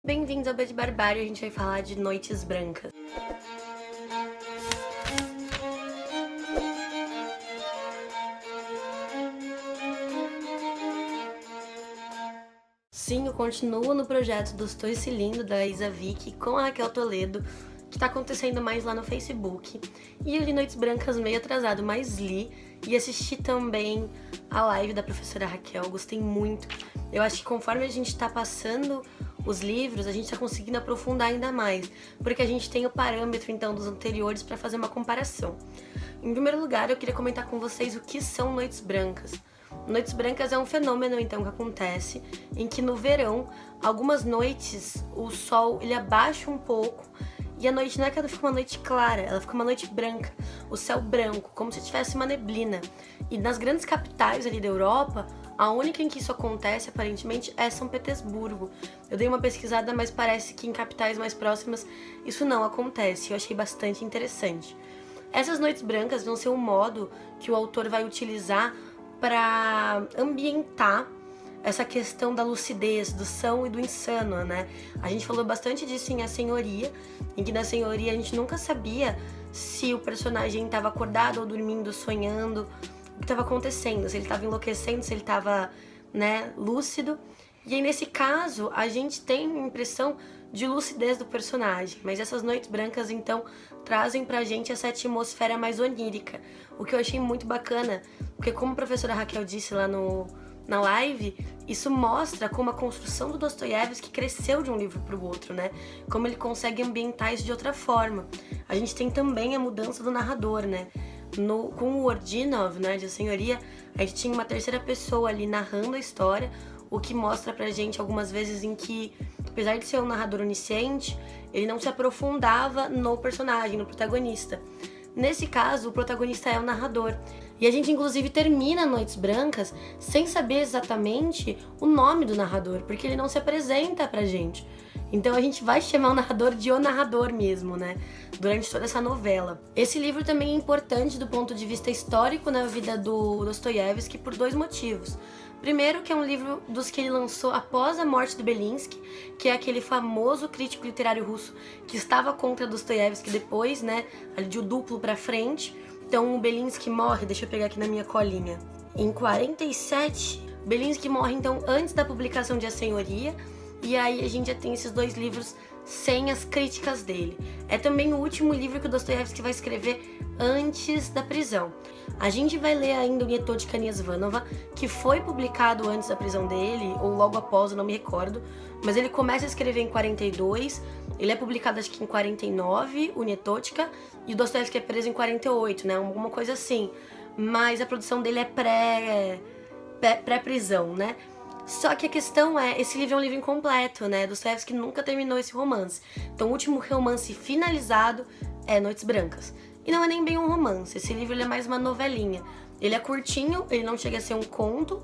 Bem-vindos ao Beijo Barbário, a gente vai falar de Noites Brancas. Sim, eu continuo no projeto do Estou Cilindro, da Isa Vick, com a Raquel Toledo, que tá acontecendo mais lá no Facebook. E eu li Noites Brancas meio atrasado, mas li e assisti também a live da professora Raquel, gostei muito. Eu acho que conforme a gente tá passando os livros, a gente tá conseguindo aprofundar ainda mais, porque a gente tem o parâmetro então dos anteriores para fazer uma comparação. Em primeiro lugar, eu queria comentar com vocês o que são Noites Brancas. Noites Brancas é um fenômeno então que acontece em que no verão, algumas noites o sol ele abaixa um pouco e a noite não é que ela fica uma noite clara, ela fica uma noite branca, o céu branco, como se tivesse uma neblina. E nas grandes capitais ali da Europa, a única em que isso acontece, aparentemente, é São Petersburgo. Eu dei uma pesquisada, mas parece que em capitais mais próximas isso não acontece. Eu achei bastante interessante. Essas noites brancas vão ser um modo que o autor vai utilizar para ambientar essa questão da lucidez, do são e do insano, né? A gente falou bastante disso em A Senhoria, em que na Senhoria a gente nunca sabia se o personagem estava acordado ou dormindo, sonhando, o que estava acontecendo, se ele estava enlouquecendo, se ele estava, né, lúcido. E aí nesse caso a gente tem a impressão de lucidez do personagem, mas essas noites brancas então trazem pra gente essa atmosfera mais onírica, o que eu achei muito bacana, porque como a professora Raquel disse lá na live, isso mostra como a construção do Dostoiévski cresceu de um livro para o outro, né? Como ele consegue ambientar isso de outra forma. A gente tem também a mudança do narrador, né? Com o Ordinov, né, de A Senhoria, a gente tinha uma terceira pessoa ali narrando a história, o que mostra pra gente algumas vezes em que, apesar de ser um narrador onisciente, ele não se aprofundava no personagem, no protagonista. Nesse caso, o protagonista é o narrador. E a gente inclusive termina Noites Brancas sem saber exatamente o nome do narrador, porque ele não se apresenta pra gente. Então a gente vai chamar o narrador de o narrador mesmo, né? Durante toda essa novela. Esse livro também é importante do ponto de vista histórico na vida do Dostoiévski por dois motivos. Primeiro, que é um livro dos que ele lançou após a morte do Belinsky, que é aquele famoso crítico literário russo que estava contra Dostoiévski depois, né? Ali de o duplo pra frente. Então o Belinsky morre, deixa eu pegar aqui na minha colinha, em 47. Belinsky morre então antes da publicação de A Senhoria, e aí a gente já tem esses dois livros sem as críticas dele. É também o último livro que o Dostoiévski vai escrever antes da prisão. A gente vai ler ainda o Nietochka Niesvanova, que foi publicado antes da prisão dele, ou logo após, eu não me recordo, mas ele começa a escrever em 42, ele é publicado acho que em 49, o Nietochka, e o Dostoiévski é preso em 48, né, alguma coisa assim, mas a produção dele é pré-prisão, né. Só que a questão é, esse livro é um livro incompleto, né, Dostoiévski nunca terminou esse romance, então o último romance finalizado é Noites Brancas. E não é nem bem um romance, esse livro ele é mais uma novelinha. Ele é curtinho, ele não chega a ser um conto,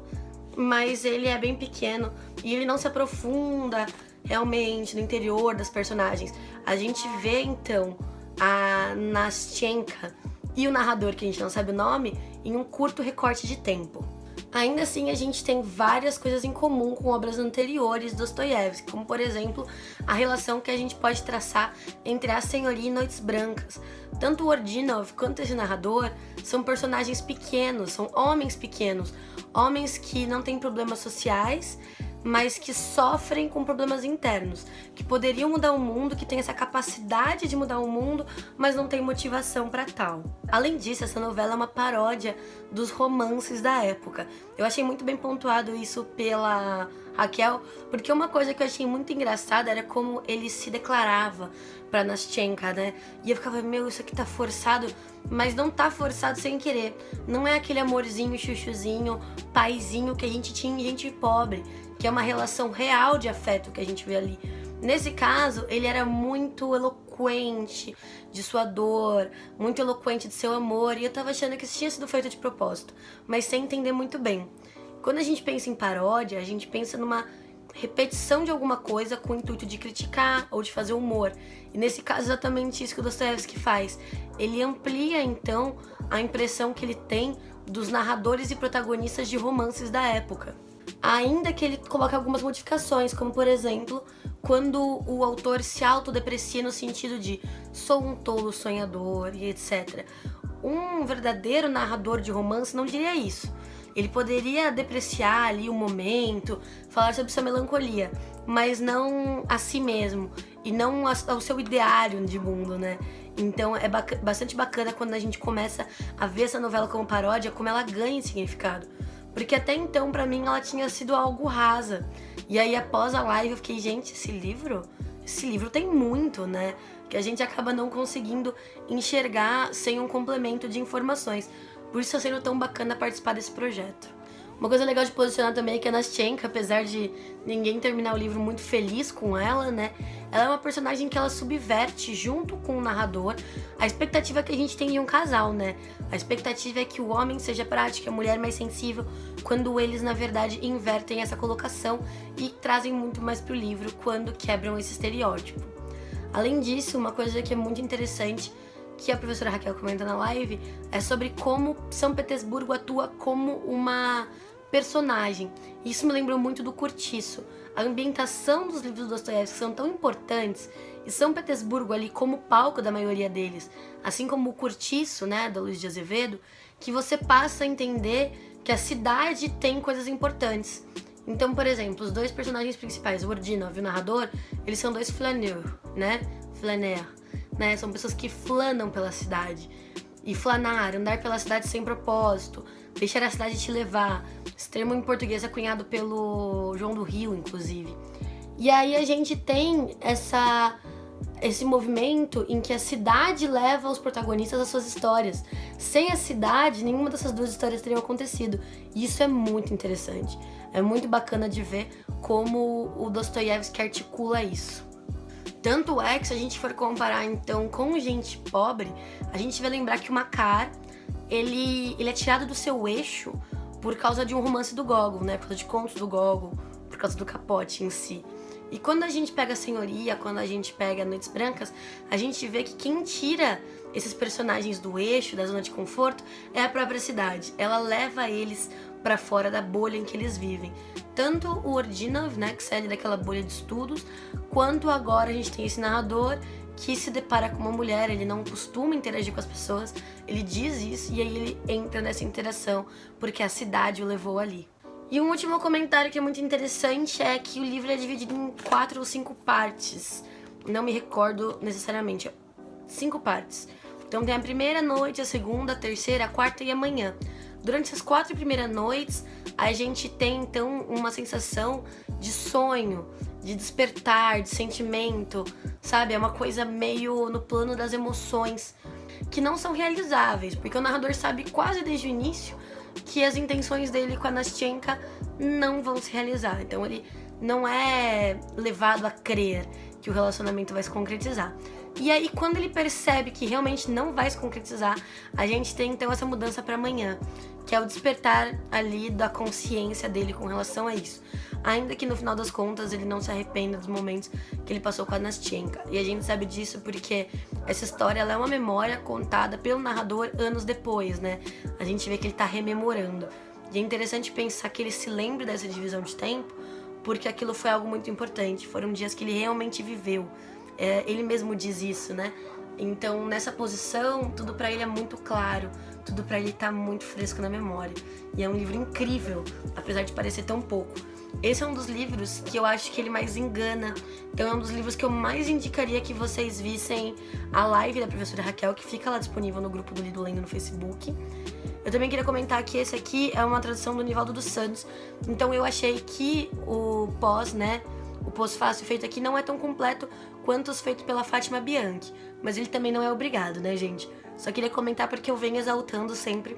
mas ele é bem pequeno e ele não se aprofunda realmente no interior das personagens. A gente vê então a Nastenka e o narrador, que a gente não sabe o nome, em um curto recorte de tempo. Ainda assim, a gente tem várias coisas em comum com obras anteriores do Dostoiévski, como, por exemplo, a relação que a gente pode traçar entre A Senhoria e Noites Brancas. Tanto o Ordinov quanto esse narrador são personagens pequenos, são homens pequenos, homens que não têm problemas sociais, mas que sofrem com problemas internos, que poderiam mudar o mundo, que têm essa capacidade de mudar o mundo, mas não tem motivação para tal. Além disso, essa novela é uma paródia dos romances da época. Eu achei muito bem pontuado isso pela Raquel, porque uma coisa que eu achei muito engraçada era como ele se declarava pra Nastenka, né? E eu ficava, meu, isso aqui tá forçado, mas não tá forçado sem querer. Não é aquele amorzinho, chuchuzinho, paizinho que a gente tinha em gente pobre, que é uma relação real de afeto que a gente vê ali. Nesse caso, ele era muito eloquente de sua dor, muito eloquente de seu amor, e eu tava achando que isso tinha sido feito de propósito, mas sem entender muito bem. Quando a gente pensa em paródia, a gente pensa numa repetição de alguma coisa com o intuito de criticar ou de fazer humor. E nesse caso, exatamente isso que o Dostoiévski faz. Ele amplia, então, a impressão que ele tem dos narradores e protagonistas de romances da época. Ainda que ele coloque algumas modificações, como por exemplo, quando o autor se autodeprecia no sentido de sou um tolo sonhador e etc. Um verdadeiro narrador de romance não diria isso. Ele poderia depreciar ali o momento, falar sobre sua melancolia, mas não a si mesmo e não ao seu ideário de mundo, né? Então é bastante bacana quando a gente começa a ver essa novela como paródia, como ela ganha significado. Porque até então, pra mim, ela tinha sido algo rasa. E aí, após a live, eu fiquei, gente, esse livro tem muito, né? Que a gente acaba não conseguindo enxergar sem um complemento de informações. Por isso tá sendo tão bacana participar desse projeto. Uma coisa legal de posicionar também é que a Nastchenka, apesar de ninguém terminar o livro muito feliz com ela, né? Ela é uma personagem que ela subverte, junto com o narrador, a expectativa que a gente tem de um casal, né? A expectativa é que o homem seja prático e a mulher mais sensível, quando eles, na verdade, invertem essa colocação e trazem muito mais pro livro quando quebram esse estereótipo. Além disso, uma coisa que é muito interessante, que a professora Raquel comenta na live, é sobre como São Petersburgo atua como uma personagem. Isso me lembrou muito do Cortiço. A ambientação dos livros do Dostoiévski são tão importantes, e São Petersburgo ali como palco da maioria deles, assim como o Cortiço, né, da Luiz de Azevedo, que você passa a entender que a cidade tem coisas importantes. Então, por exemplo, os dois personagens principais, o Ordinov e o narrador, eles são dois flaneurs, né? Flaneur, né? São pessoas que flanam pela cidade. E flanar, andar pela cidade sem propósito, deixar a cidade te levar. Esse termo em português é cunhado pelo João do Rio, inclusive. E aí a gente tem esse movimento em que a cidade leva os protagonistas às suas histórias. Sem a cidade, nenhuma dessas duas histórias teriam acontecido. E isso é muito interessante. É muito bacana de ver como o Dostoiévski articula isso. Tanto é que, se a gente for comparar então com Gente Pobre, a gente vai lembrar que o Makar, ele é tirado do seu eixo por causa de um romance do Gogol, né? Por causa de contos do Gogol, por causa do Capote em si. E quando a gente pega a Senhoria, quando a gente pega Noites Brancas, a gente vê que quem tira esses personagens do eixo, da zona de conforto, é a própria cidade. Ela leva eles pra fora da bolha em que eles vivem. Tanto o Ordinov, né, que sai daquela bolha de estudos, quanto agora a gente tem esse narrador que se depara com uma mulher, ele não costuma interagir com as pessoas, ele diz isso e aí ele entra nessa interação porque a cidade o levou ali. E um último comentário que é muito interessante é que o livro é dividido em 4 ou 5 partes. Não me recordo necessariamente. 5 partes. Então tem a primeira noite, a segunda, a terceira, a quarta e a manhã. Durante essas 4 primeiras noites, a gente tem então uma sensação de sonho, de despertar, de sentimento, sabe? É uma coisa meio no plano das emoções, que não são realizáveis, porque o narrador sabe quase desde o início que as intenções dele com a Nastchenka não vão se realizar. Então ele não é levado a crer que o relacionamento vai se concretizar. E aí, quando ele percebe que realmente não vai se concretizar, a gente tem então essa mudança para amanhã, que é o despertar ali da consciência dele com relação a isso. Ainda que no final das contas ele não se arrependa dos momentos que ele passou com a Nastchenka. E a gente sabe disso porque essa história ela é uma memória contada pelo narrador anos depois, né? A gente vê que ele tá rememorando. E é interessante pensar que ele se lembre dessa divisão de tempo, porque aquilo foi algo muito importante. Foram dias que ele realmente viveu. Ele mesmo diz isso, né? Então, nessa posição, tudo pra ele é muito claro, tudo pra ele tá muito fresco na memória. E é um livro incrível, apesar de parecer tão pouco. Esse é um dos livros que eu acho que ele mais engana. Então é um dos livros que eu mais indicaria que vocês vissem a live da professora Raquel, que fica lá disponível no grupo do Lido Lendo no Facebook. Eu também queria comentar que esse aqui é uma tradução do Nivaldo dos Santos. Então eu achei que o pós, né, o pós-fácil feito aqui não é tão completo quanto os feitos pela Fátima Bianchi. Mas ele também não é obrigado, né, gente? Só queria comentar porque eu venho exaltando sempre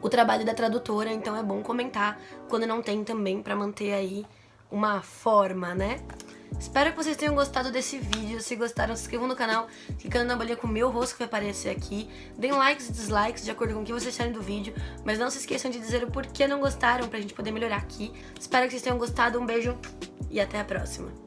o trabalho da tradutora, então é bom comentar quando não tem também, pra manter aí uma forma, né? Espero que vocês tenham gostado desse vídeo. Se gostaram, se inscrevam no canal, clicando na bolinha com o meu rosto que vai aparecer aqui. Deem likes e dislikes de acordo com o que vocês acharem do vídeo, mas não se esqueçam de dizer o porquê não gostaram pra gente poder melhorar aqui. Espero que vocês tenham gostado, um beijo e até a próxima.